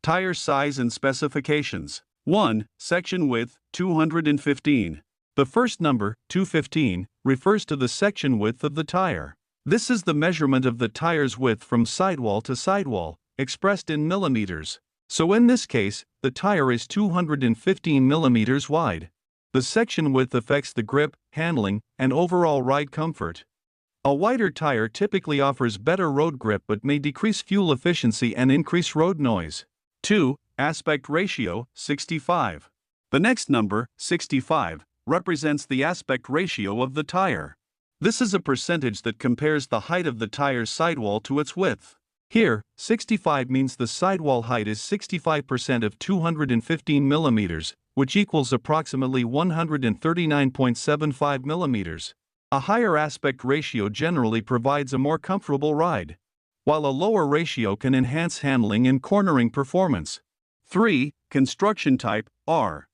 Tire size and specifications. 1. Section width, 215. The first number, 215, refers to the section width of the tire. This is the measurement of the tire's width from sidewall to sidewall, expressed in millimeters. So in this case, the tire is 215 millimeters wide. The section width affects the grip, handling, and overall ride comfort. A wider tire typically offers better road grip but may decrease fuel efficiency and increase road noise. 2. Aspect ratio, 65. The next number, 65, represents the aspect ratio of the tire. This is a percentage that compares the height of the tire's sidewall to its width. Here, 65 means the sidewall height is 65% of 215 millimeters, which equals approximately 139.75 millimeters. A higher aspect ratio generally provides a more comfortable ride, while a lower ratio can enhance handling and cornering performance. 3. Construction type, R.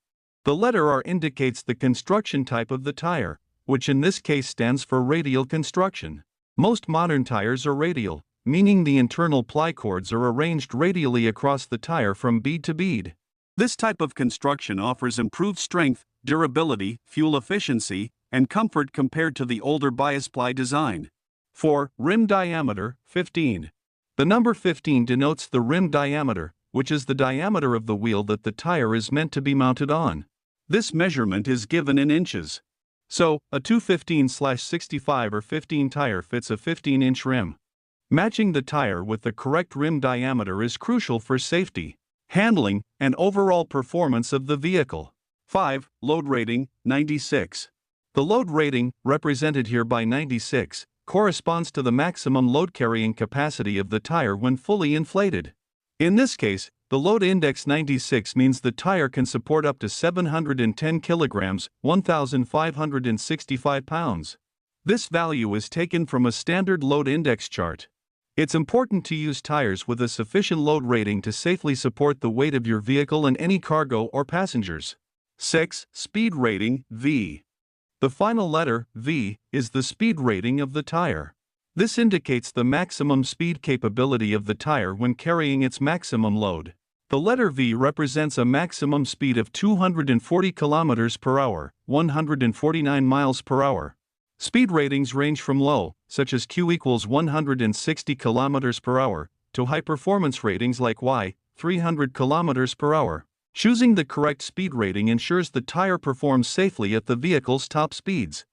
The letter R indicates the construction type of the tire, which in this case stands for radial construction. Most modern tires are radial, meaning the internal ply cords are arranged radially across the tire from bead to bead. This type of construction offers improved strength, durability, fuel efficiency, and comfort compared to the older bias ply design. 4. Rim diameter, 15. The number 15 denotes the rim diameter, which is the diameter of the wheel that the tire is meant to be mounted on. This measurement is given in inches. So, a 215/65 or 15 tire fits a 15-inch rim. Matching the tire with the correct rim diameter is crucial for safety, handling, and overall performance of the vehicle. 5. Load rating, 96. The load rating, represented here by 96, corresponds to the maximum load carrying capacity of the tire when fully inflated. In this case, the load index 96 means the tire can support up to 710 kilograms, 1,565 pounds. This value is taken from a standard load index chart. It's important to use tires with a sufficient load rating to safely support the weight of your vehicle and any cargo or passengers. 6. Speed rating, V. The final letter, V, is the speed rating of the tire. This indicates the maximum speed capability of the tire when carrying its maximum load. The letter V represents a maximum speed of 240 km per hour, 149 miles per hour. Speed ratings range from low, such as Q equals 160 km per hour, to high performance ratings like Y, 300 km per hour. Choosing the correct speed rating ensures the tire performs safely at the vehicle's top speeds.